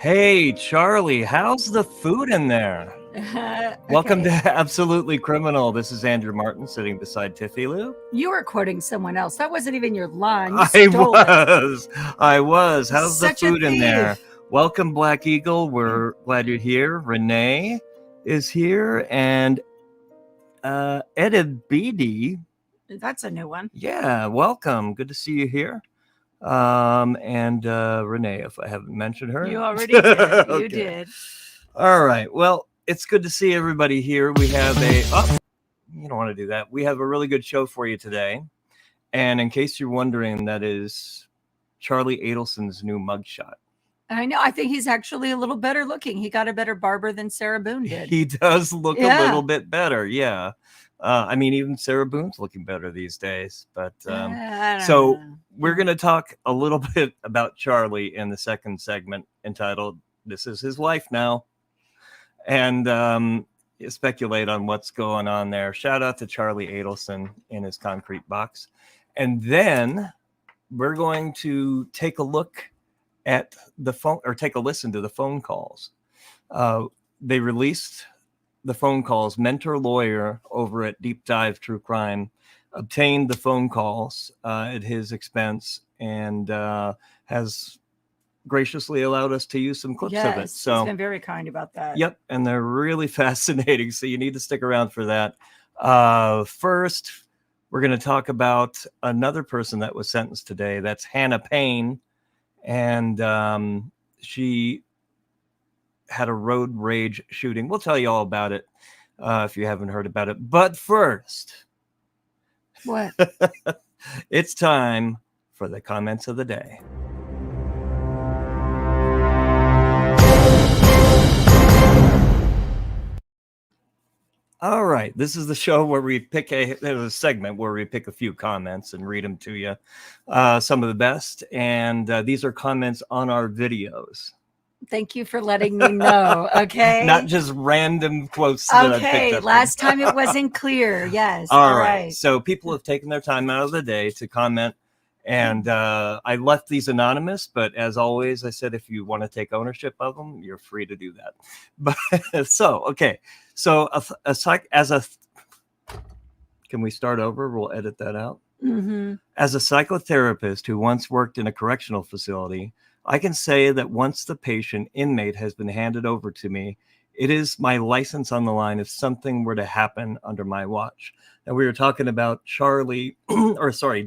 Hey, Charlie, how's the food in there? Welcome to Absolutely Criminal. This is Andrew Martin sitting beside Tiffie Lou. You were quoting someone else. That wasn't even your line. I was. How's Such the food a in there? thief. Welcome, Black Eagle. We're glad you're here. Renee is here, and Edit BD. That's a new one. Yeah, welcome. Good to see you here. And Renee, if I haven't mentioned her. You already did. Okay. You did. All right. Well, it's good to see everybody here. We have you don't want to do that. We have a really good show for you today. And in case you're wondering, that is Charlie Adelson's new mugshot. I know. I think he's actually a little better looking. He got a better barber than Sarah Boone did. He does look a little bit better. Yeah. I mean, even Sarah Boone's looking better these days. But so we're going to talk a little bit about Charlie in the second segment entitled "This Is His Life Now," and speculate on what's going on there. Shout out to Charlie Adelson in his concrete box. And then we're going to take a look at the phone, or take a listen to the phone calls. They released the phone calls. Mentour Lawyer over at Deep Dive True Crime obtained the phone calls at his expense and has graciously allowed us to use some clips of it. So he's been very kind about that. Yep, and they're really fascinating, so you need to stick around for that. First, we're going to talk about another person that was sentenced today. That's Hannah Payne, and she had a road rage shooting. We'll tell you all about it if you haven't heard about it. But first, what? It's time for the comments of the day. All right, this is the show where we pick a segment where we pick a few comments and read them to you, some of the best. And these are comments on our videos. Thank you for letting me know. Okay. Not just random quotes. Okay. Last time it wasn't clear. Yes. All right. So people have taken their time out of the day to comment. And I left these anonymous, but as always, I said, if you want to take ownership of them, you're free to do that. But okay. So can we start over? We'll edit that out. Mm-hmm. As a psychotherapist who once worked in a correctional facility, I can say that once the patient inmate has been handed over to me, it is my license on the line if something were to happen under my watch. And we were talking about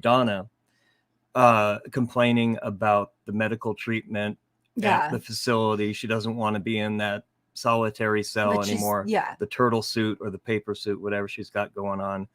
Donna, complaining about the medical treatment at the facility. She doesn't want to be in that solitary cell anymore. The turtle suit or the paper suit, whatever she's got going on.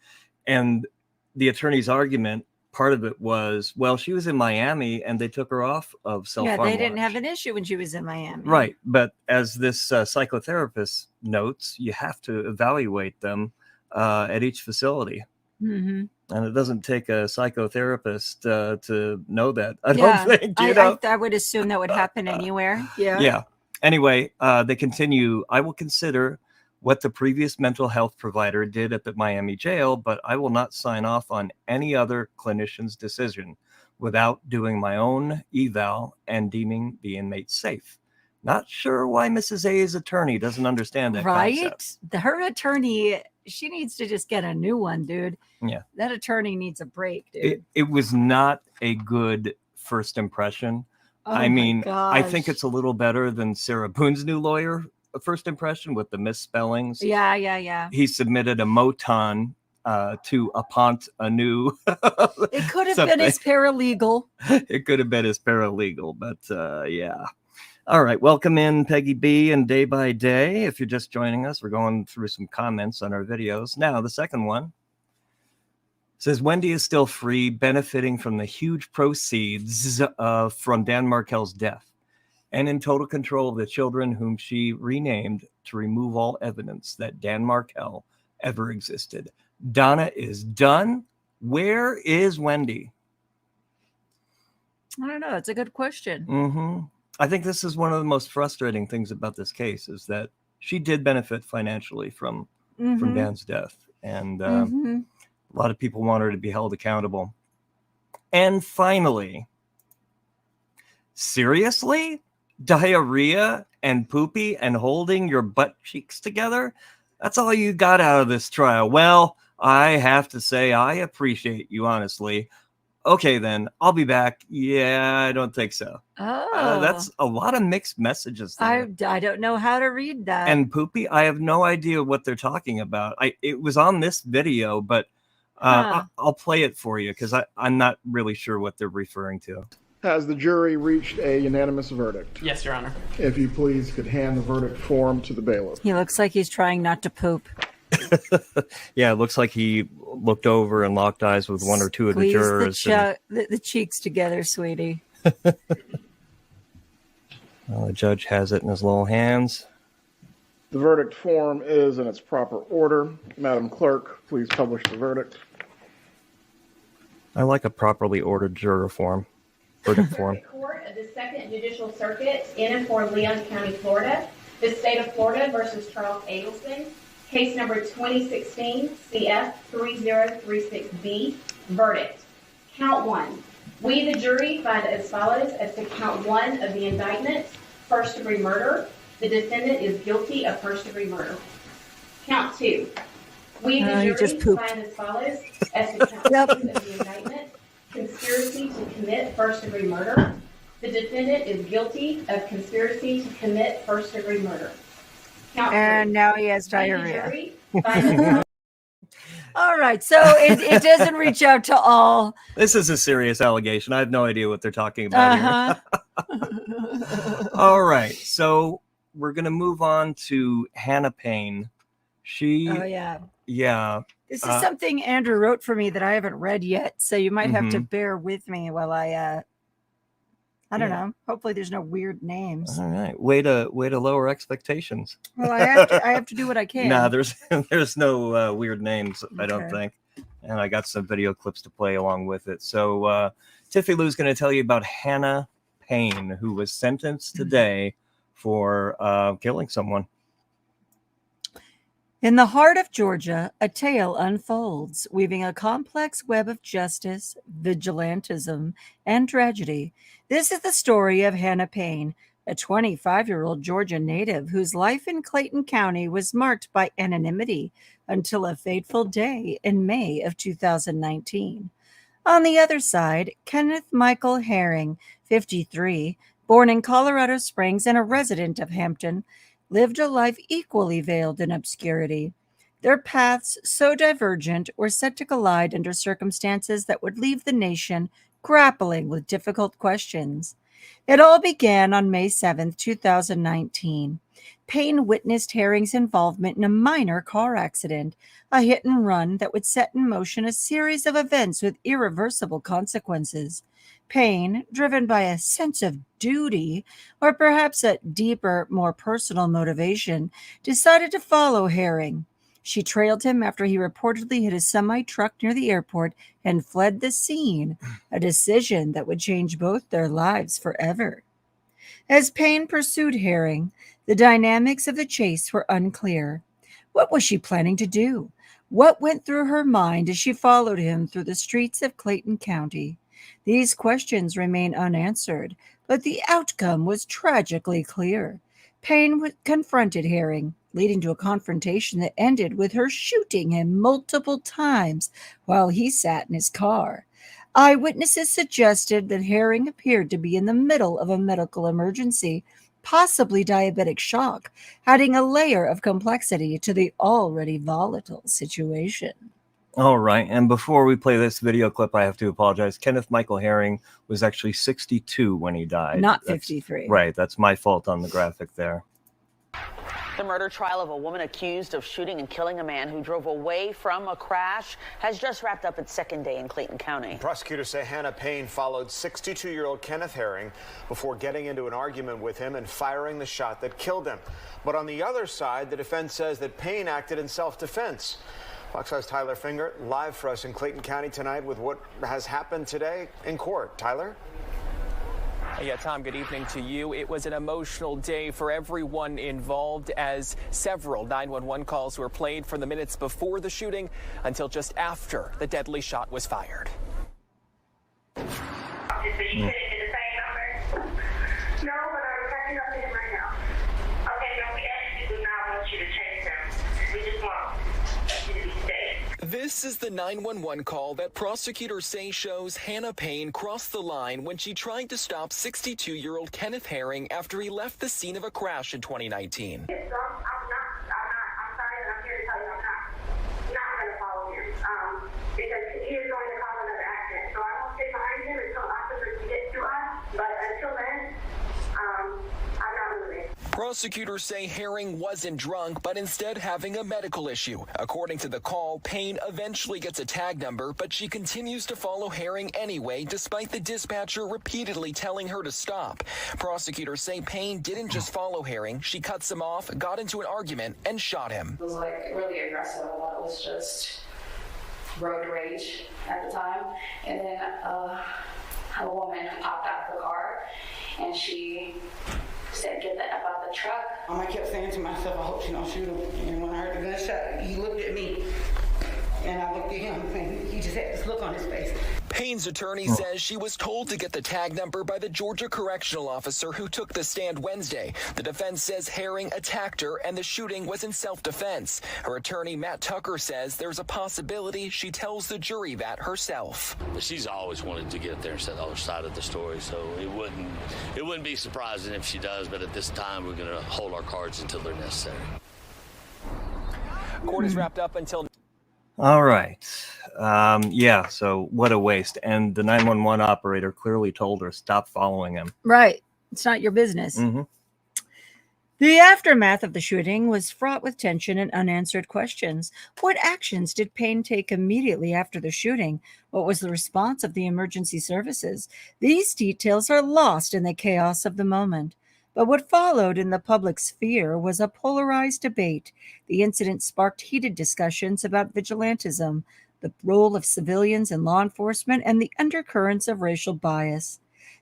And the attorney's argument, part of it was, well, she was in Miami and they took her off of self-harm watch. They didn't have an issue when she was in Miami. Right. But as this psychotherapist notes, you have to evaluate them at each facility. Mm-hmm. And it doesn't take a psychotherapist to know that. I don't think. I would assume that would happen anywhere. Yeah. Anyway, they continue. I will consider what the previous mental health provider did at the Miami jail, but I will not sign off on any other clinician's decision without doing my own eval and deeming the inmate safe. Not sure why Mrs. A's attorney doesn't understand that concept. Her attorney, she needs to just get a new one, dude. Yeah. That attorney needs a break, dude. It was not a good first impression. I mean, I think it's a little better than Sarah Boone's new lawyer first impression with the misspellings. Yeah. He submitted a moton to apont anew. It could have been his paralegal. It could have been his paralegal, but yeah. All right. Welcome in, Peggy B and Day by Day. If you're just joining us, we're going through some comments on our videos. Now, the second one says, Wendy is still free, benefiting from the huge proceeds from Dan Markel's death and in total control of the children whom she renamed to remove all evidence that Dan Markel ever existed. Donna is done. Where is Wendy? I don't know. It's a good question. Mm-hmm. I think this is one of the most frustrating things about this case is that she did benefit financially from Dan's death. And a lot of people want her to be held accountable. And finally, seriously? Diarrhea and poopy and holding your butt cheeks together? That's all you got out of this trial. Well, I have to say I appreciate you, honestly. Okay, then I'll be back. Yeah, I don't think so. That's a lot of mixed messages there. I don't know how to read that. And poopy, I have no idea what they're talking about. It was on this video, but I'll play it for you because I'm not really sure what they're referring to. Has the jury reached a unanimous verdict? Yes, Your Honor. If you please could hand the verdict form to the bailiff. He looks like he's trying not to poop. Yeah, it looks like he looked over and locked eyes with one or two of the jurors. The cheeks together, sweetie. Well, the judge has it in his little hands. The verdict form is in its proper order. Madam Clerk, please publish the verdict. I like a properly ordered juror form. Verdict form. The Court of the Second Judicial Circuit in and for Leon County, Florida, the state of Florida versus Charles Adelson, case number 2016 CF 3036B. Verdict. Count 1. We, the jury, find as follows as to count 1 of the indictment, first-degree murder. The defendant is guilty of first-degree murder. Count 2. We, the jury, find as follows as to count 2 of the indictment, conspiracy to commit first-degree murder. The defendant is guilty of conspiracy to commit first-degree murder. Count 3. And now he has diarrhea. We, the jury, find as all right, so it doesn't reach out to all. This is a serious allegation. I have no idea what they're talking about here. All right, so we're going to move on to Hannah Payne. Yeah. This is something Andrew wrote for me that I haven't read yet, so you might have to bear with me while I don't know. Hopefully there's no weird names. All right. Way to lower expectations. Well, I have to do what I can. Nah, there's no weird names, I don't think. And I got some video clips to play along with it. So Tiffie Lou's going to tell you about Hannah Payne, who was sentenced today for killing someone. In the heart of Georgia, a tale unfolds, weaving a complex web of justice, vigilantism, and tragedy. This is the story of Hannah Payne, a 25-year-old Georgia native whose life in Clayton County was marked by anonymity until a fateful day in May of 2019. On the other side, Kenneth Michael Herring, 53, born in Colorado Springs and a resident of Hampton, lived a life equally veiled in obscurity. Their paths, so divergent, were set to collide under circumstances that would leave the nation grappling with difficult questions. It all began on May 7, 2019. Payne witnessed Herring's involvement in a minor car accident, a hit and run that would set in motion a series of events with irreversible consequences. Payne, driven by a sense of duty, or perhaps a deeper, more personal motivation, decided to follow Herring. She trailed him after he reportedly hit a semi-truck near the airport and fled the scene, a decision that would change both their lives forever. As Payne pursued Herring, the dynamics of the chase were unclear. What was she planning to do? What went through her mind as she followed him through the streets of Clayton County? These questions remain unanswered, but the outcome was tragically clear. Payne confronted Herring, leading to a confrontation that ended with her shooting him multiple times while he sat in his car. Eyewitnesses suggested that Herring appeared to be in the middle of a medical emergency, possibly diabetic shock, adding a layer of complexity to the already volatile situation. All right. And before we play this video clip, I have to apologize. Kenneth Michael Herring was actually 62 when he died. Not 53. Right. That's my fault on the graphic there. The murder trial of a woman accused of shooting and killing a man who drove away from a crash has just wrapped up its second day in Clayton County. Prosecutors say Hannah Payne followed 62-year-old Kenneth Herring before getting into an argument with him and firing the shot that killed him. But on the other side, the defense says that Payne acted in self-defense. Fox 5's Tyler Finger live for us in Clayton County tonight with what has happened today in court. Tyler? Yeah, Tom, good evening to you. It was an emotional day for everyone involved as several 911 calls were played from the minutes before the shooting until just after the deadly shot was fired. Did you put it to the same number? No, but I was checking This is the 911 call that prosecutors say shows Hannah Payne crossed the line when she tried to stop 62-year-old Kenneth Herring after he left the scene of a crash in 2019. I'm sorry that I'm here to tell you I'm not going to follow him because he is going to cause another accident. So I won't stay behind him until officers can get to us, but until then, I'm not moving. Prosecutors say Herring wasn't drunk, but instead having a medical issue. According to the call, Payne eventually gets a tag number, but she continues to follow Herring anyway, despite the dispatcher repeatedly telling her to stop. Prosecutors say Payne didn't just follow Herring. She cuts him off, got into an argument, and shot him. It was really aggressive. I thought it was just road rage at the time. And then a woman popped out of the car and she said, "Get the F out the truck." I kept saying to myself, I hope she don't shoot him. And when I heard the gunshot, he looked at me and I looked at him and he just had this look on his face. Payne's attorney says she was told to get the tag number by the Georgia correctional officer who took the stand Wednesday. The defense says Herring attacked her and the shooting was in self-defense. Her attorney, Matt Tucker, says there's a possibility she tells the jury that herself. She's always wanted to get there and say the other side of the story, so it wouldn't be surprising if she does, but at this time we're going to hold our cards until they're necessary. Court is wrapped up until... All right. Yeah, so what a waste. And the 911 operator clearly told her, stop following him. Right. It's not your business. Mm-hmm. The aftermath of the shooting was fraught with tension and unanswered questions. What actions did Payne take immediately after the shooting? What was the response of the emergency services? These details are lost in the chaos of the moment. But what followed in the public sphere was a polarized debate. The incident sparked heated discussions about vigilantism, the role of civilians in law enforcement, and the undercurrents of racial bias.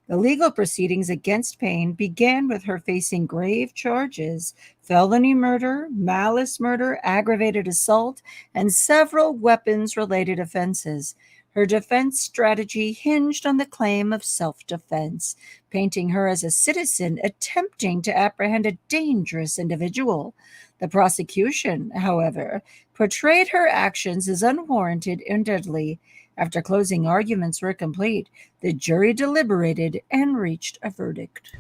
The legal proceedings against Payne began with her facing grave charges: felony murder, malice murder, aggravated assault, and several weapons-related offenses. Her defense strategy hinged on the claim of self-defense, painting her as a citizen attempting to apprehend a dangerous individual. The prosecution, however, portrayed her actions as unwarranted and deadly. After closing arguments were complete, the jury deliberated and reached a verdict.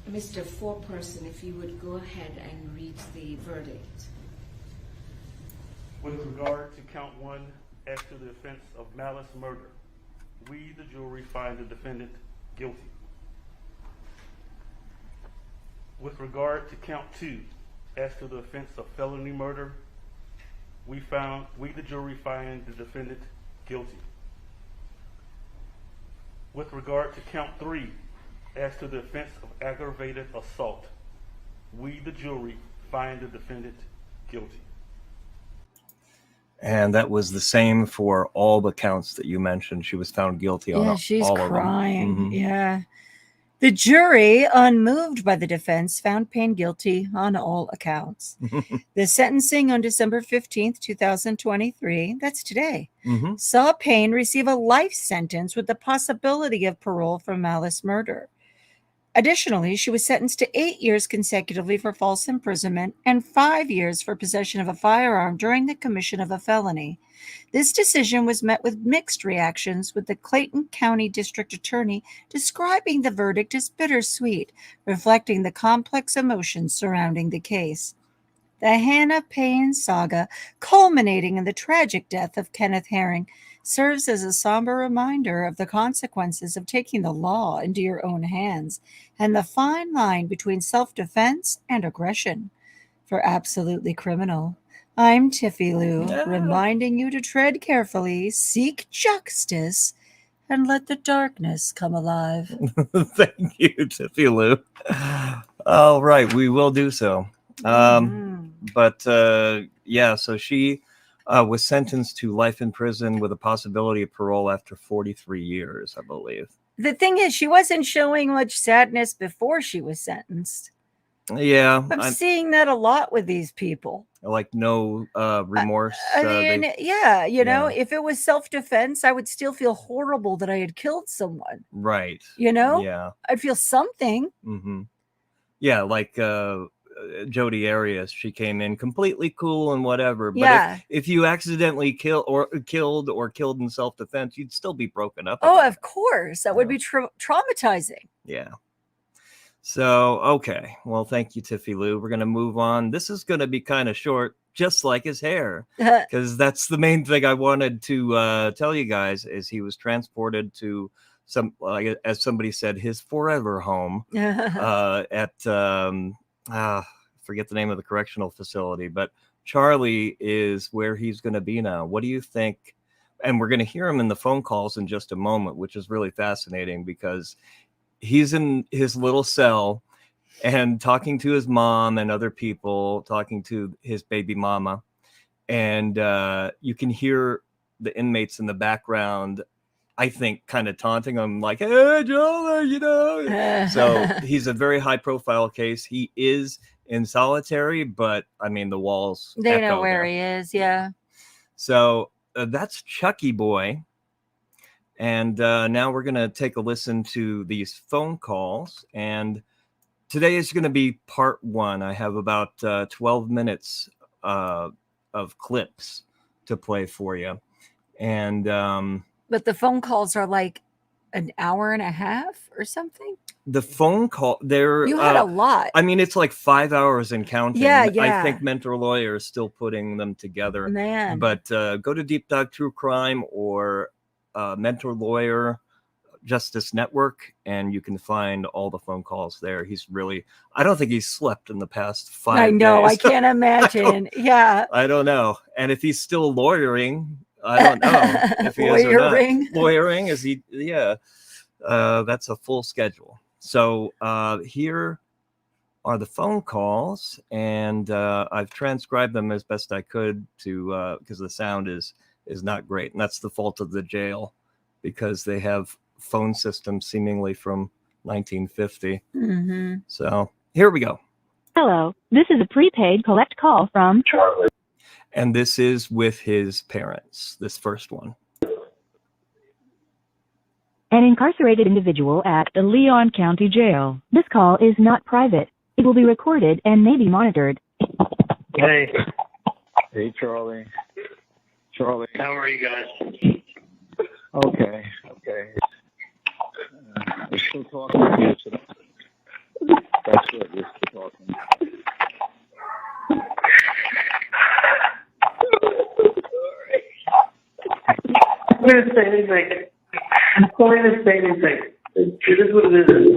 Mr. Foreperson, if you would go ahead and read the verdict. With regard to count one, as to the offense of malice murder, we, the jury, find the defendant guilty. With regard to count two, as to the offense of felony murder, we, the jury, find the defendant guilty. With regard to count three, as to the offense of aggravated assault, we, the jury, find the defendant guilty. And that was the same for all the counts that you mentioned. She was found guilty on all of them. She's crying. Mm-hmm. Yeah. The jury, unmoved by the defense, found Payne guilty on all accounts. The sentencing on December 15th, 2023, that's today, saw Payne receive a life sentence with the possibility of parole for malice murder. Additionally, she was sentenced to 8 years consecutively for false imprisonment and 5 years for possession of a firearm during the commission of a felony. This decision was met with mixed reactions, with the Clayton County District Attorney describing the verdict as bittersweet, reflecting the complex emotions surrounding the case. The Hannah Payne saga, culminating in the tragic death of Kenneth Herring, serves as a somber reminder of the consequences of taking the law into your own hands and the fine line between self-defense and aggression. For Absolutely Criminal, I'm Tiffie Lou, reminding you to tread carefully, seek justice, and let the darkness come alive. Thank you, Tiffie Lou. All right, we will do so. But yeah, so she was sentenced to life in prison with a possibility of parole after 43 years, I believe. The thing is, she wasn't showing much sadness before she was sentenced. Yeah. I'm seeing that a lot with these people. Like no remorse. I mean, you know, if it was self-defense, I would still feel horrible that I had killed someone. Right. You know? Yeah. I'd feel something. Yeah, like Jodi Arias. She came in completely cool and whatever. But Yeah. if you accidentally killed in self-defense, you'd still be broken up. Oh, of course. That would be traumatizing. Yeah. So, okay. Well, thank you, Tiffie Lou. We're going to move on. This is going to be kind of short, just like his hair, because that's the main thing I wanted to tell you guys is he was transported to some, as somebody said, his forever home at, forget the name of the correctional facility, but Charlie is where he's going to be now. What do you think? And we're going to hear him in the phone calls in just a moment, which is really fascinating because he's in his little cell and talking to his mom and other people, talking to his baby mama. And you can hear the inmates in the background, I think, kind of taunting him like, hey, Joel, you know. So he's a very high profile case. He is in solitary, but I mean, the walls. They know where he is. Yeah. So that's Chucky Boy. And now we're going to take a listen to these phone calls. And today is going to be part one. I have about 12 minutes of clips to play for you. And but the phone calls are like an hour and a half or something. The phone call, you had a lot. I mean, it's like 5 hours and counting. Yeah. I think Mentour Lawyer is still putting them together. Man. But go to Deep Dog True Crime or Mentour Lawyer Justice Network, and you can find all the phone calls there. He's really, I don't think he's slept in the past 5 days. I know, I can't imagine. I don't know. And if he's still lawyering, I don't know if he is or not. Lawyering, is he? Yeah. That's a full schedule. So here are the phone calls, and I've transcribed them as best I could to because the sound is not great, and that's the fault of the jail because they have phone systems seemingly from 1950. Mm-hmm. So here we go. Hello, this is a prepaid collect call from Charlie, and this is with his parents. This first one. An incarcerated individual at the Leon County Jail. This call is not private. It will be recorded and may be monitored. Hey. Hey, Charlie. How are you guys? Okay. We're still talking to you, so that's good. We're still talking. I'm going to say anything. I'm going to say anything. It is what it is.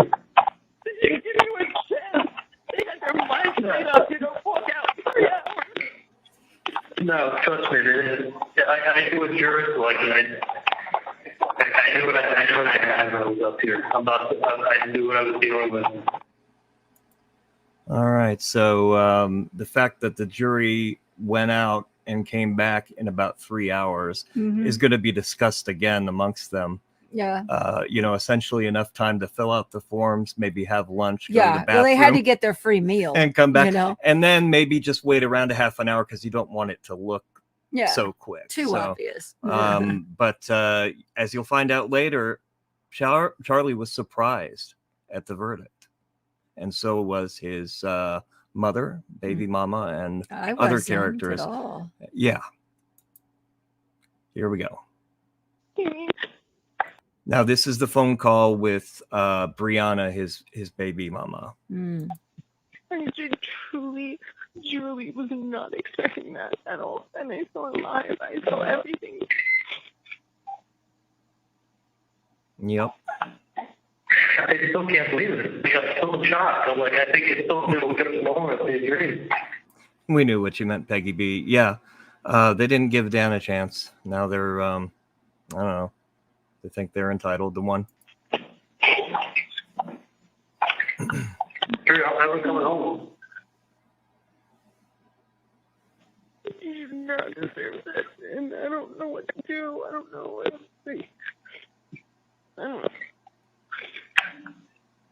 They give you a chance. They got their minds made up. You don't walk out 3 hours. No, trust me. I do a jurist like I knew what I had when I was up here. I knew what I was dealing with. All right. So the fact that the jury went out and came back in about 3 hours is going to be discussed again amongst them. Yeah. Essentially enough time to fill out the forms, maybe have lunch. Yeah. Go to the bathroom, well, they had to get their free meal and come back. And then maybe just wait around a half an hour because you don't want it to look so quick. Too obvious. But as you'll find out later, Charlie was surprised at the verdict. And so was his mother, baby mama, and other characters. At all. Yeah. Here we go. Now, this is the phone call with Brianna, his baby mama. I truly was not expecting that at all. And I saw it live. I saw everything. Yep. I still can't believe it. I'm still shocked. I'm like, I think it's still a little bit of a moment. They agree. We knew what you meant, Peggy B. Yeah. They didn't give Dan a chance. Now they're, I don't know. They think they're entitled to one. Sure, I'm never coming home. You do not deserve that. And I don't know what to do. I don't know what to say. I don't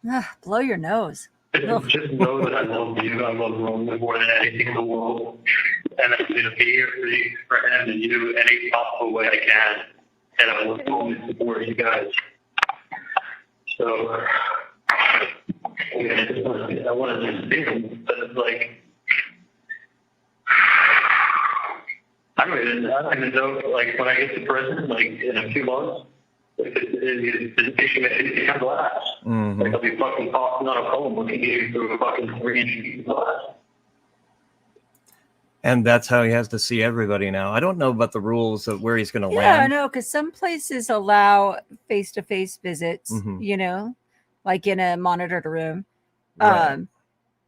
know. Blow your nose. Just know that I love you. I love Roman more than anything in the world. And I'm going to be here for him and you any possible way I can. And I will totally support you guys. So, I wanted to see him, but it's like, I don't even know, like, when I get to prison, like, in a few months, it can last. Like, I'll be fucking talking on a phone looking at you through a fucking 3-inch glass. And that's how he has to see everybody now. I don't know about the rules of where he's going to Yeah, I land. know, because some places allow face-to-face visits, you know, like in a monitored room. Right.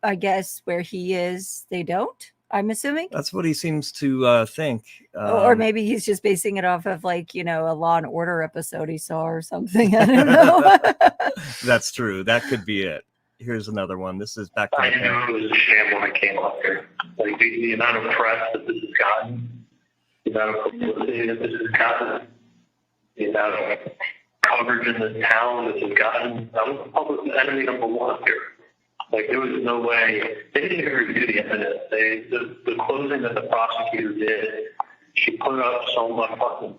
I guess where he is, they don't, I'm assuming. That's what he seems to think. Or maybe he's just basing it off of, like, you know, a Law and Order episode he saw or something. I don't know. That's true. That could be it. Here's another one. This is back to I knew it was a sham when I came up here. Like, the amount of press that this has gotten, the amount of publicity that this has gotten, the amount of coverage in this town that has gotten. I was public enemy number one here. Like, there was no way. They didn't even review the evidence. The closing that the prosecutor did, she put up so much fucking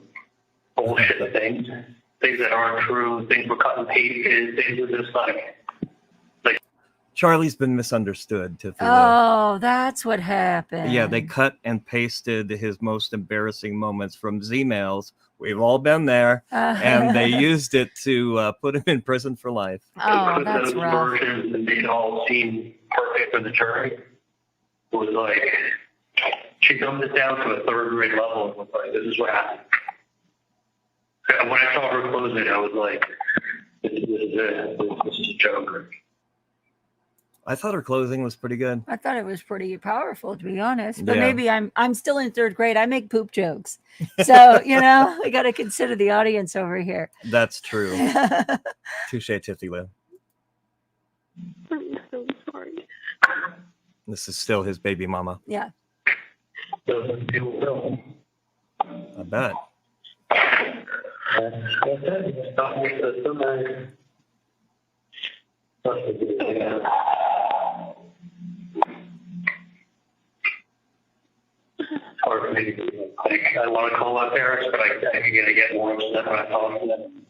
bullshit things that aren't true. Things were cut and pasted. Things were just like. Charlie's been misunderstood, Tiffie Lou. Oh, that's what happened. Yeah, they cut and pasted his most embarrassing moments from Z-mails. We've all been there. And they used it to put him in prison for life. Oh, that's rough. Versions that made it all seem perfect for the jury. It was like, she dumbed it down to a third grade level and was like, this is what happened. And when I saw her closing, I was like, this is it. This is a joke. I thought her closing was pretty good. I thought it was pretty powerful, to be honest. But Yeah. maybe I'm still in third grade. I make poop jokes. So, you know, I got to consider the audience over here. That's true. Touche, Tiffie Lou. I'm so sorry. This is still his baby mama. Yeah. I bet. Hard for me to, like, I want to call my parents, but I'm going to get more upset when I talk to them.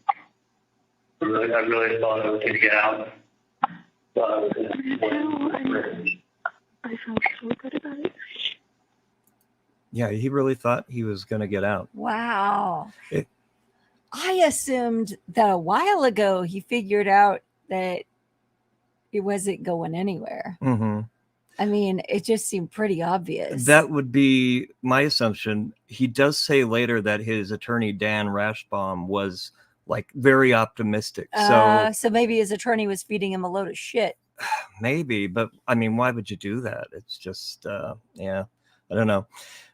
I really thought I was going to get out. I felt so good about it. Yeah, he really thought he was going to get out. Wow. I assumed that a while ago he figured out that it wasn't going anywhere. Mm-hmm. I mean, it just seemed pretty obvious. That would be my assumption. He does say later that his attorney, Dan Rashbaum, was like very optimistic. So maybe his attorney was feeding him a load of shit. Maybe, but I mean, why would you do that? It's just, yeah, I don't know.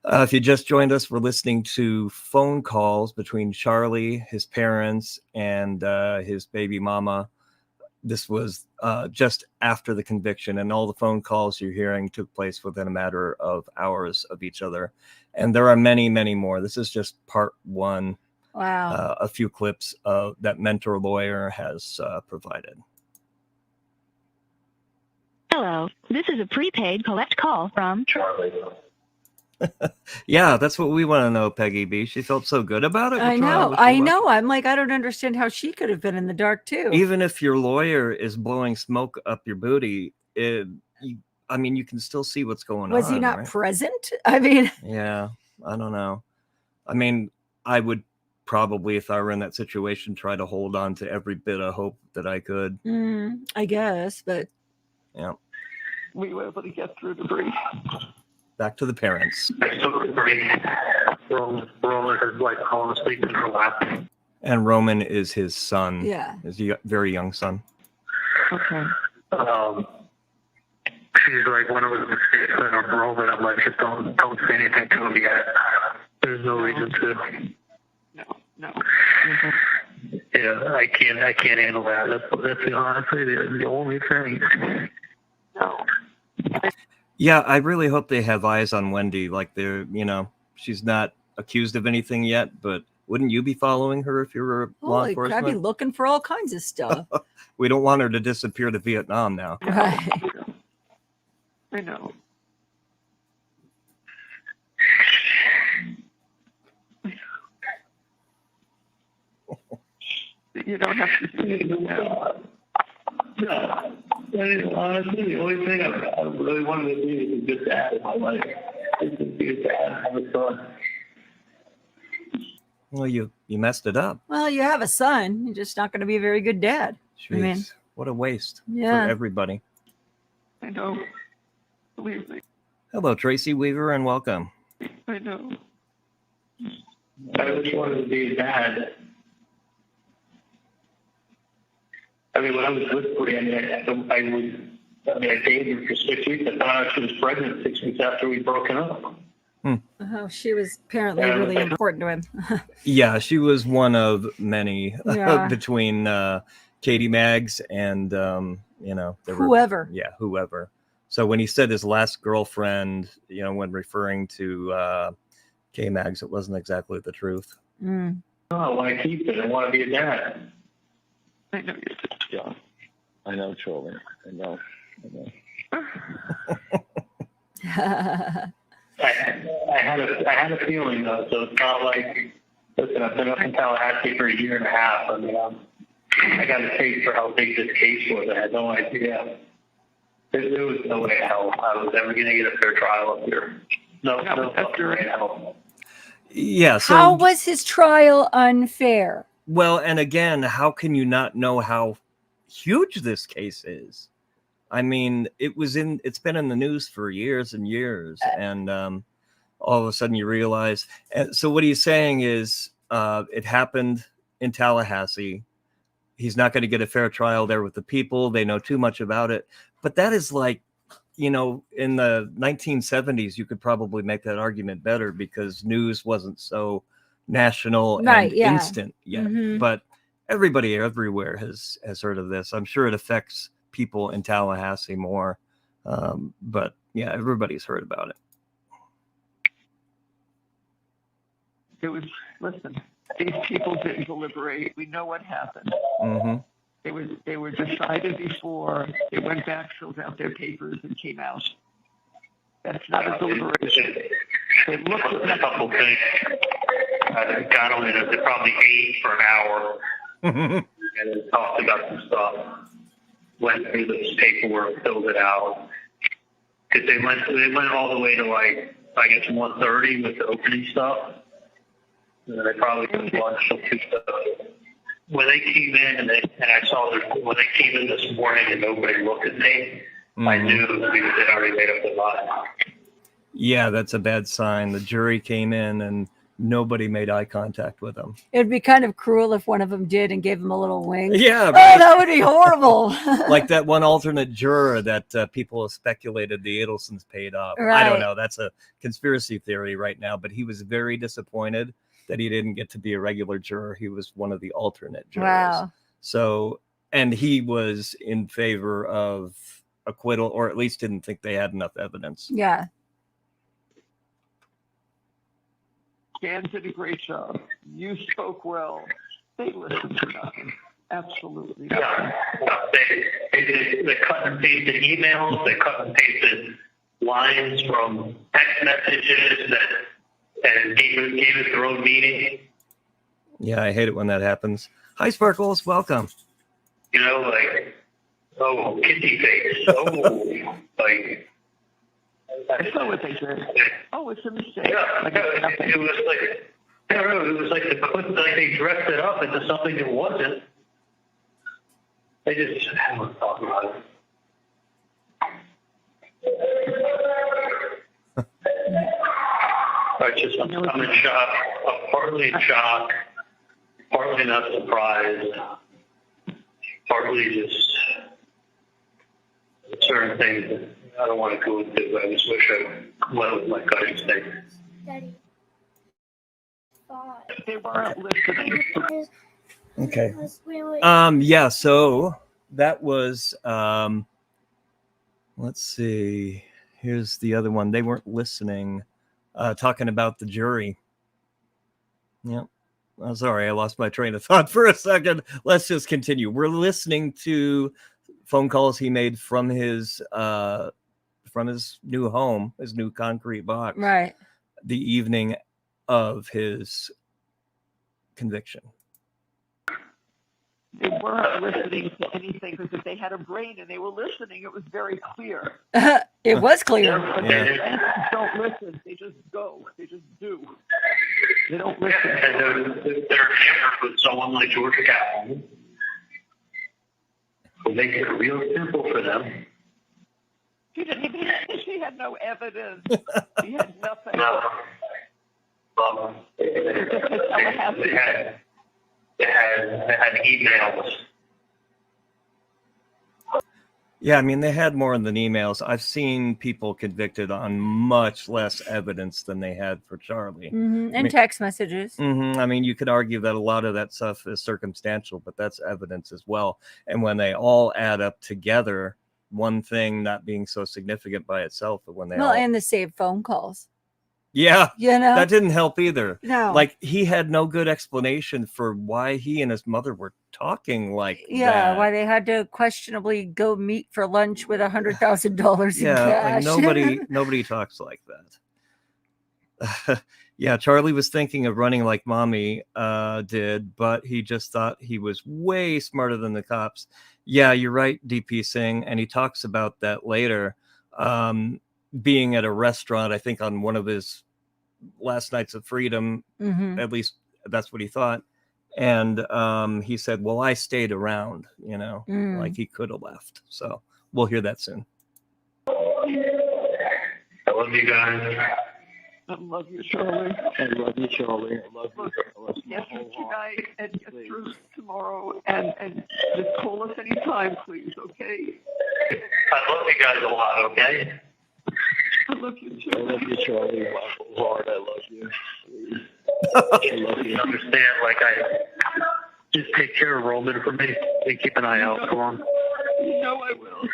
If you just joined us, we're listening to phone calls between Charlie, his parents, and his baby mama. This was just after the conviction, and all the phone calls you're hearing took place within a matter of hours of each other. And there are many, many more. This is just part one. Wow. A few clips that Mentour Lawyer has provided. Hello, this is a prepaid collect call from Charlie. Yeah, that's what we want to know, Peggy B. She felt so good about it. I know. I'm like, I don't understand how she could have been in the dark too. Even if your lawyer is blowing smoke up your booty, I mean, you can still see what's going on. Was he not right? present? I mean, yeah, I don't know. I mean, I would probably, if I were in that situation, try to hold on to every bit of hope that I could. I guess, but yeah. We were able to get through the brief. Back to the parents. I took the break. Roman is like falling asleep in her lap. And Roman is his son. Yeah. His very young son. Okay. She's like, when it was a statement of Roman, I'm like, just don't say anything to him yet. There's no reason to. No. Yeah, I can't handle that. That's honestly the only thing. No. Yeah, I really hope they have eyes on Wendy. Like they're, she's not accused of anything yet, but wouldn't you be following her if you were law I'd enforcement? be looking for all kinds of stuff. We don't want her to disappear to Vietnam now. Right. I know. You don't have to say it now. No. Honestly, the only thing I really wanted to be is a good dad in my life. Just to be a dad, have a son. Well, you messed it up. Well, you have a son. You're just not going to be a very good dad. Jeez, I mean, what a waste yeah. for everybody. I know. Believe me. Hello, Tracy Weaver, and welcome. I know. I just wanted to be a dad. I mean, when I was with Brienne, I dated her for 6 weeks. I found out she was pregnant 6 weeks after we'd broken up. Oh, she was apparently really important to him. Yeah, she was one of many Yeah. between Katie Maggs and, Whoever. Whoever. So when he said his last girlfriend, when referring to K Maggs, it wasn't exactly the truth. Mm. No, I want to keep it. I want to be a dad. I know you did. Yeah. I know, Charlie. I know. I had a feeling though, so it's not like, listen, I've been up in Tallahassee for a year and a half. I mean, I got a taste for how big this case was. I had no idea. There was no way in hell I was ever going to get a fair trial up here. No fucking way in hell. Yeah. So How was his trial unfair? Well, and again, how can you not know how huge this case is? I mean, it's been in the news for years and years, and all of a sudden you realize. And so what he's saying is, it happened in Tallahassee. He's not going to get a fair trial there with the people. They know too much about it. But that is like, in the 1970s, you could probably make that argument better because news wasn't so national and instant yet. Mm-hmm. But everybody everywhere has heard of this. I'm sure it affects people in Tallahassee more. But yeah, everybody's heard about it. It was, listen, these people didn't deliberate. We know what happened. Mm-hmm. They were decided before they went back, filled out their papers, and came out. That's not a deliberation. They looked at a couple things. Got on it. They probably ate for an hour and then talked about some stuff. Went through this paperwork, filled it out. Because they went all the way to 1:30 with the opening stuff. And they probably took lunch till 2:30. When they came in and I saw when they came in this morning and nobody looked at me, I knew they'd already made up their mind. Yeah, that's a bad sign. The jury came in and nobody made eye contact with them. It'd be kind of cruel if one of them did and gave him a little wink. Yeah. Oh, that would be horrible. Like that one alternate juror that people have speculated the Adelsons paid off. Right. I don't know. That's a conspiracy theory right now, but he was very disappointed that he didn't get to be a regular juror. He was one of the alternate jurors. Wow. So, and he was in favor of acquittal, or at least didn't think they had enough evidence. Yeah. Dan did a great job. You spoke well. They listened to nothing. Absolutely nothing. They cut and pasted emails. They cut and pasted lines from text messages and gave it their own meaning. Yeah, I hate it when that happens. Hi, Sparkles. Welcome. Oh, kitty face. Oh, I saw what they did. Oh, it's a mistake. Yeah, it was like, I don't know, it was like they dressed it up into something it wasn't. They just don't talk about it. I'm in shock. I'm partly in shock, partly not surprised, partly just certain things that I don't want to go into, but I just wish I went with my gut instinct. Daddy. They weren't listening. Okay. Yeah, so that was let's see. Here's the other one. They weren't listening. Talking about the jury. Yep. I'm sorry, I lost my train of thought for a second. Let's just continue. We're listening to phone calls he made from his new home, his new concrete box. Right. The evening of his conviction. They weren't listening to anything, because if they had a brain and they were listening, it was very clear. It was clear. They don't listen. They just go. They just do. They don't listen. And they're hammered with someone like Georgia Catherine, who makes it real simple for them. She didn't even. She had no evidence. She had nothing. No. They had emails. Yeah, I mean, they had more than emails. I've seen people convicted on much less evidence than they had for Charlie. And text messages. I mean, you could argue that a lot of that stuff is circumstantial, but that's evidence as well. And when they all add up together, one thing not being so significant by itself, but when they all... and the saved phone calls. Yeah, you know, that didn't help either. No, like he had no good explanation for why he and his mother were talking like that. Why they had to questionably go meet for lunch with $100,000 in cash. Like nobody talks like that. Yeah, Charlie was thinking of running like mommy did, but he just thought he was way smarter than the cops. Yeah, you're right, DP Singh, and he talks about that later. Being at a restaurant, I think on one of his last nights of freedom, at least that's what he thought. And he said, well, I stayed around, like he could have left. So we'll hear that soon. I love you guys. I love you, Charlie. I love you, Charlie. I love you. Get through tonight and get through tomorrow, and just call us anytime, please, okay? I love you guys a lot, okay? I love you too. I love you, Charlie. My whole heart, I love you. I love you. Understand, like I just take care of Roman for me and keep an eye out for him. You know I will.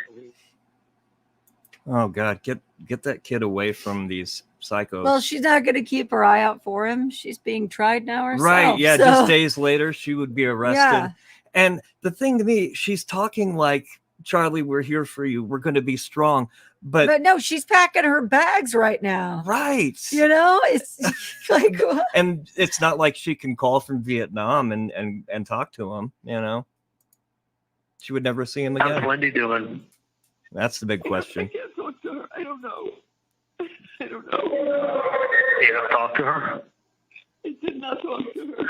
Oh God, get that kid away from these psychos. Well, she's not going to keep her eye out for him. She's being tried now herself. Right? Yeah, so. Just days later, she would be arrested. Yeah. And the thing to me, she's talking like, Charlie, we're here for you. We're going to be strong. But no, she's packing her bags right now. Right. It's like, and it's not like she can call from Vietnam and talk to him, She would never see him again. How's Wendy doing? That's the big question. I can't talk to her. I don't know. You have to talk to her? I did not talk to her.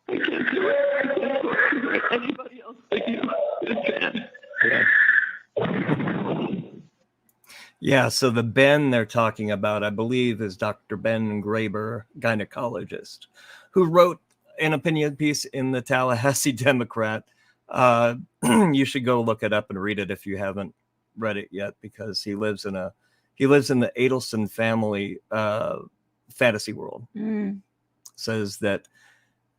I can't do it. I can't talk to her. Anybody else like you can. Yeah. Yeah, so the Ben they're talking about, I believe, is Dr. Ben Graber, gynecologist, who wrote an opinion piece in the Tallahassee Democrat. You should go look it up and read it if you haven't read it yet, because he lives in the Adelson family fantasy world. Says that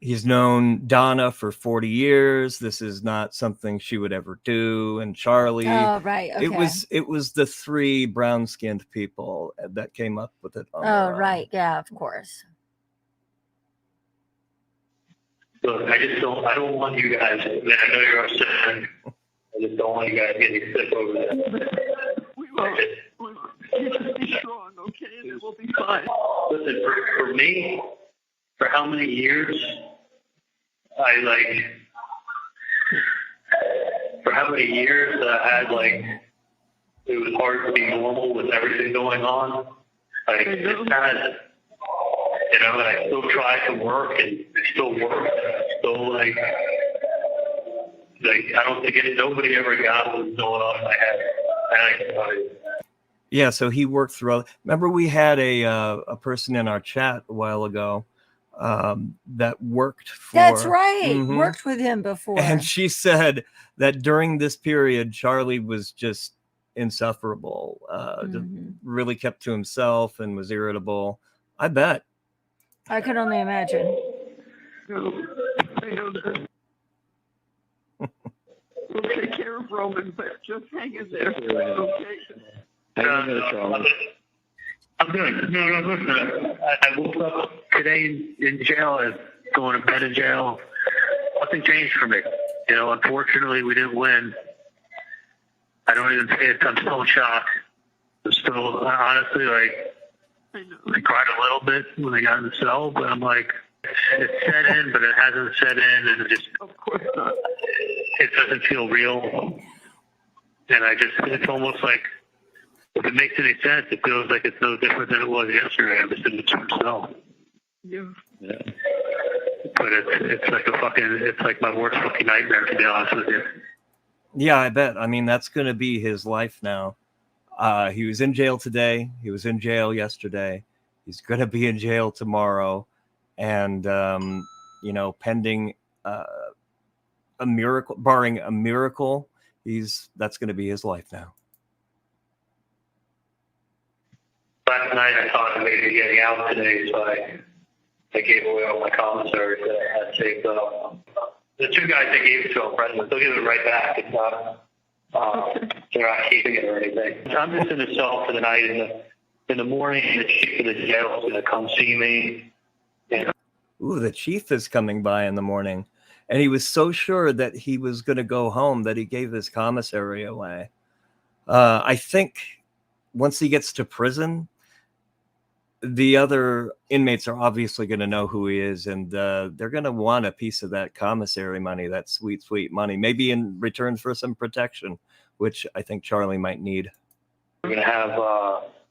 he's known Donna for 40 years. This is not something she would ever do. And Charlie. Oh, right. Okay. It was the three brown-skinned people that came up with it. Right. Yeah, of course. Look, I don't want you guys, I know you're upset. I just don't want you guys getting sick over this. We won't. You just be strong, okay? And it will be fine. Listen, for me, for how many years I had it was hard to be normal with everything going on. It's kind of, and I still try to work and I still work. Still I don't think nobody ever got what was going on in my head. Yeah, so he worked through. Remember, we had a person in our chat a while ago that worked for. That's right. Worked with him before. And she said that during this period, Charlie was just insufferable. Just really kept to himself and was irritable. I bet. I could only imagine. I know that. We'll take care of Roman, but just hang in there. Okay. I'm good. No, listen. I woke up today in jail, going to bed in jail. Nothing changed for me. Unfortunately, we didn't win. I don't even say it. I'm still in shock. I'm still, honestly, I cried a little bit when I got in the cell, but I'm like, It's set in, but it hasn't set in, and it just, of course not. It doesn't feel real. And it's almost like, if it makes any sense, it feels like it's no different than it was yesterday. I'm just in the same cell. Yeah. But it's like my worst fucking nightmare, to be honest with you. Yeah, I bet. I mean, that's going to be his life now. He was in jail today. He was in jail yesterday. He's going to be in jail tomorrow. And, pending a miracle, barring a miracle, that's going to be his life now. Last night I thought of maybe getting out today, so I gave away all my commissaries that I had saved up. The two guys I gave it to are friends. They'll give it right back. It's not, they're not keeping it or anything. I'm just in the cell for the night. In the morning, the chief of the jail is going to come see me. Ooh, the chief is coming by in the morning. And he was so sure that he was going to go home that he gave his commissary away. I think once he gets to prison, the other inmates are obviously going to know who he is, and they're going to want a piece of that commissary money, that sweet, sweet money, maybe in return for some protection, which I think Charlie might need. We're going to have,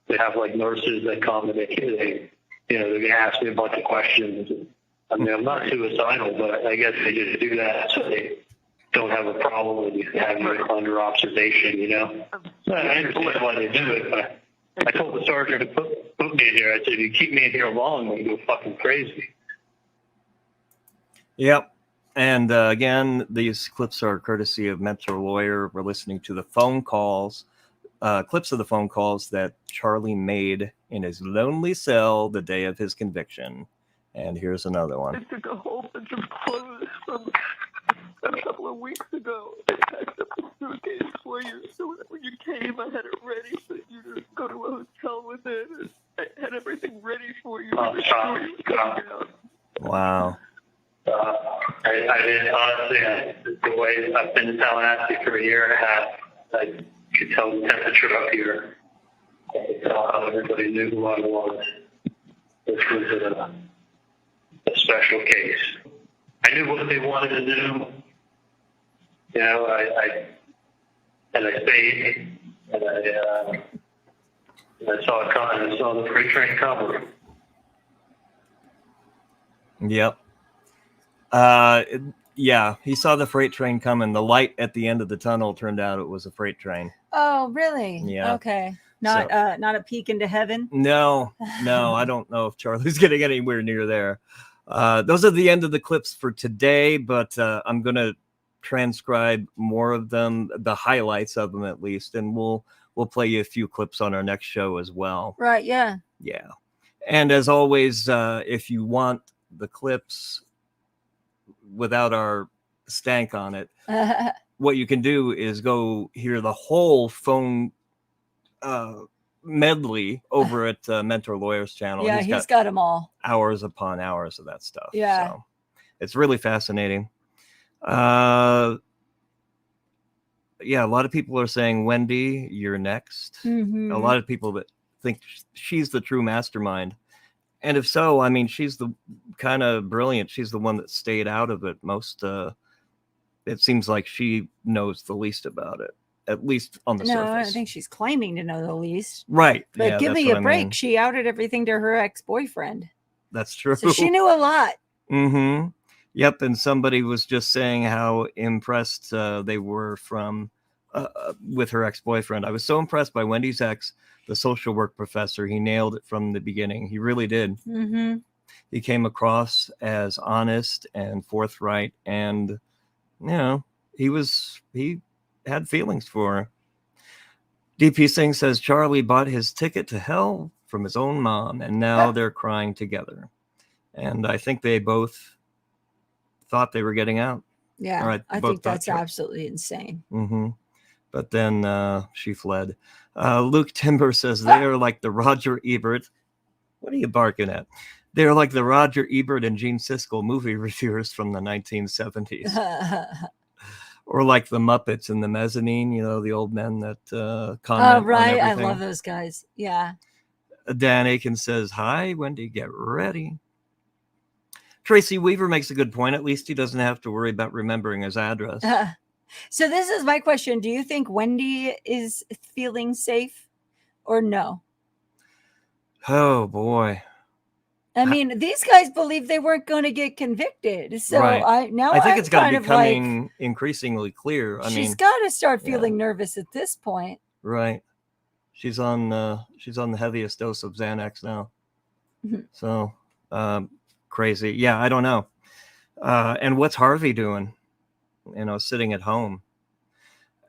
they have like nurses that come and they're going to ask me a bunch of questions. I mean, I'm not suicidal, but I guess they just do that so they don't have a problem with you having you under observation, So I understand why they do it, but I told the sergeant to put me in here. I said, if you keep me in here long, I'm going to go fucking crazy. Yep. And again, these clips are courtesy of Mentour Lawyer. We're listening to the phone calls, clips of the phone calls that Charlie made in his lonely cell the day of his conviction. And here's another one. I took a whole bunch of clothes from a couple of weeks ago. I packed up the suitcase for you, so that when you came, I had it ready so you could go to a hotel with it. And I had everything ready for you. Wow. I didn't, honestly, the way I've been in Tallahassee for a year and a half, I could tell the temperature up here. I could tell how everybody knew who I was. This was a special case. I knew what they wanted to do. I stayed, and I saw it coming. I saw the freight train coming. Yep. Yeah, he saw the freight train coming. The light at the end of the tunnel turned out it was a freight train. Oh, really? Yeah. Okay. Not a peek into heaven? No, I don't know if Charlie's getting anywhere near there. Those are the end of the clips for today, but I'm going to transcribe more of them, the highlights of them at least, and we'll play you a few clips on our next show as well. Right, yeah. Yeah. And as always, if you want the clips without our stank on it, what you can do is go hear the whole phone medley over at Mentour Lawyer's channel. Yeah, he's got them all. Hours upon hours of that stuff. Yeah. So it's really fascinating. Yeah, a lot of people are saying, Wendy, you're next. Mm-hmm. A lot of people that think she's the true mastermind. And if so, I mean, she's the kind of brilliant. She's the one that stayed out of it most. It seems like she knows the least about it, at least on the surface. No, I think she's claiming to know the least. Right. But yeah, give me a break. mean. She outed everything to her ex-boyfriend. That's true. So she knew a lot. Mm-hmm. Yep. And somebody was just saying how impressed they were from with her ex-boyfriend. I was so impressed by Wendy's ex, the social work professor. He nailed it from the beginning. He really did. Mm-hmm. He came across as honest and forthright, and he had feelings for her. DP Singh says Charlie bought his ticket to hell from his own mom, and now they're crying together. And I think they both thought they were getting out. Yeah, right, I think that's absolutely insane. Mm-hmm. But then she fled. Luke Timber says they are like the Roger Ebert. What are you barking at? They're like the Roger Ebert and Gene Siskel movie reviewers from the 1970s. Or like the Muppets in the mezzanine, the old men that comment. Oh, right. On I love those guys. Yeah. Dan Aiken says, hi, Wendy, get ready. Tracy Weaver makes a good point. At least he doesn't have to worry about remembering his address. So this is my question. Do you think Wendy is feeling safe or no? Oh, boy. I mean, these guys believe they weren't going to get convicted. So Right. I think it's got to be becoming increasingly clear. I she's mean, got to start feeling nervous at this point. Right. She's on the heaviest dose of Xanax now. So crazy. Yeah, I don't know. And what's Harvey doing? Sitting at home.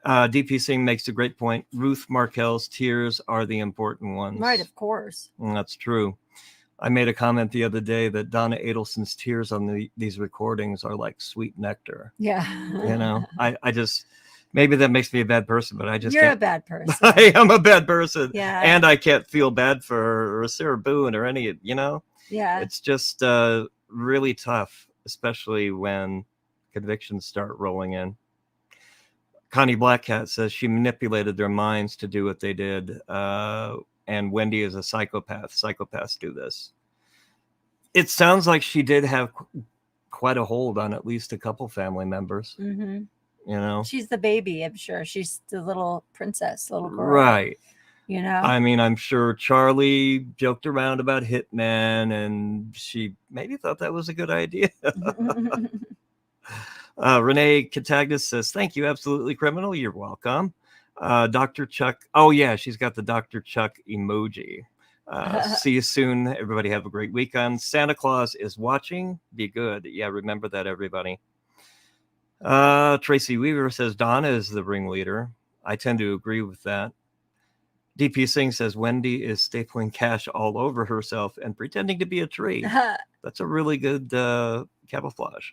DP Singh makes a great point. Ruth Markel's tears are the important ones. Right, of course. And that's true. I made a comment the other day that Donna Adelson's tears on these recordings are like sweet nectar. Yeah. I just, maybe that makes me a bad person, but I just You're can't. a bad person. I am a bad person. Yeah. And I can't feel bad for her or Sarah Boone or any, Yeah. It's just really tough, especially when convictions start rolling in. Connie Blackcat says she manipulated their minds to do what they did. And Wendy is a psychopath. Psychopaths do this. It sounds like she did have quite a hold on at least a couple family members. Mm-hmm. She's the baby, I'm sure. She's the little princess, little girl. Right. I mean, I'm sure Charlie joked around about hitmen, and she maybe thought that was a good idea. Renee Catagnas says, thank you, Absolutely Criminal. You're welcome. Dr. Chuck. Oh, yeah, she's got the Dr. Chuck emoji. See you soon. Everybody have a great weekend. Santa Claus is watching. Be good. Yeah, remember that, everybody. Tracy Weaver says Donna is the ringleader. I tend to agree with that. DP Singh says Wendy is stapling cash all over herself and pretending to be a tree. That's a really good camouflage.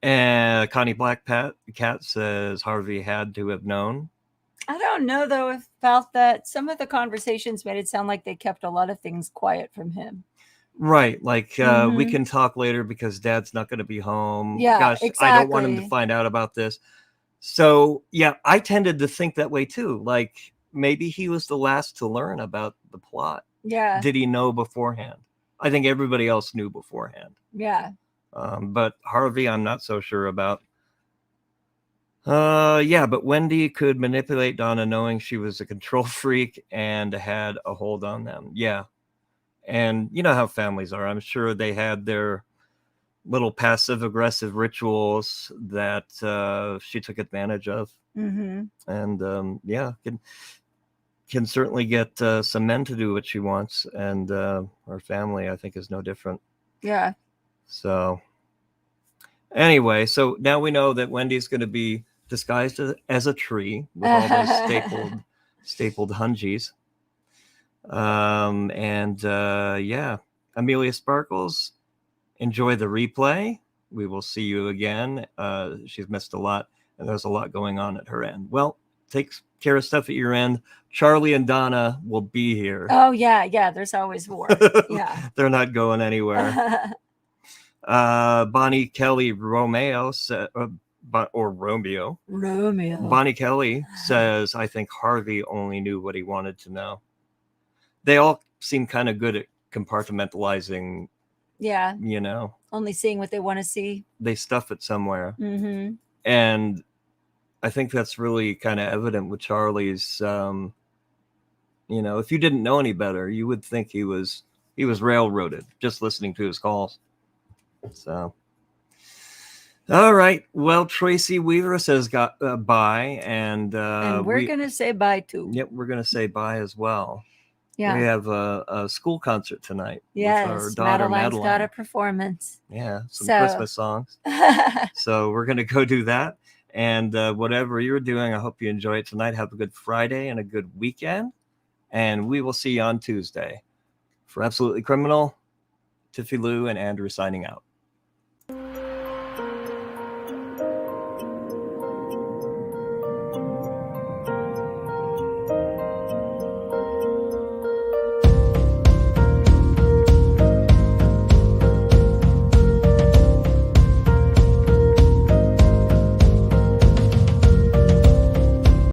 And Connie Blackcat says Harvey had to have known. I don't know, though, about that. Some of the conversations made it sound like they kept a lot of things quiet from him. Right. Like, we can talk later because Dad's not going to be home. Yeah, gosh, exactly. I don't want him to find out about this. So, yeah, I tended to think that way, too. Like, maybe he was the last to learn about the plot. Yeah. Did he know beforehand? I think everybody else knew beforehand. Yeah. But Harvey, I'm not so sure about. Yeah, but Wendy could manipulate Donna knowing she was a control freak and had a hold on them. Yeah. And you know how families are. I'm sure they had their little passive aggressive rituals that she took advantage of. Mm-hmm. And yeah, can certainly get some men to do what she wants. And her family, I think, is no different. Yeah. So anyway, so now we know that Wendy's going to be disguised as a tree with all those stapled hungies. And yeah, Amelia Sparkles, enjoy the replay. We will see you again. She's missed a lot, and there's a lot going on at her end. Well, take care of stuff at your end. Charlie and Donna will be here. Oh, yeah. Yeah. There's always war. Yeah. They're not going anywhere. Bonnie Kelly Romeo or Romeo. Bonnie Kelly says, I think Harvey only knew what he wanted to know. They all seem kind of good at compartmentalizing. Yeah. Only seeing what they want to see. They stuff it somewhere. Mm-hmm. And I think that's really kind of evident with Charlie's, if you didn't know any better, you would think he was railroaded just listening to his calls. So, all right. Well, Tracy Weaver says bye, and we're gonna say bye too. Yep, we're gonna say bye as well. Yeah, we have a school concert tonight. Yes, with our daughter Madeline's got a performance. Yeah, some Christmas songs. So we're gonna go do that, and whatever you're doing, I hope you enjoy it tonight. Have a good Friday and a good weekend, and we will see you on Tuesday. For Absolutely Criminal, Tiffie Lou and Andrew signing out.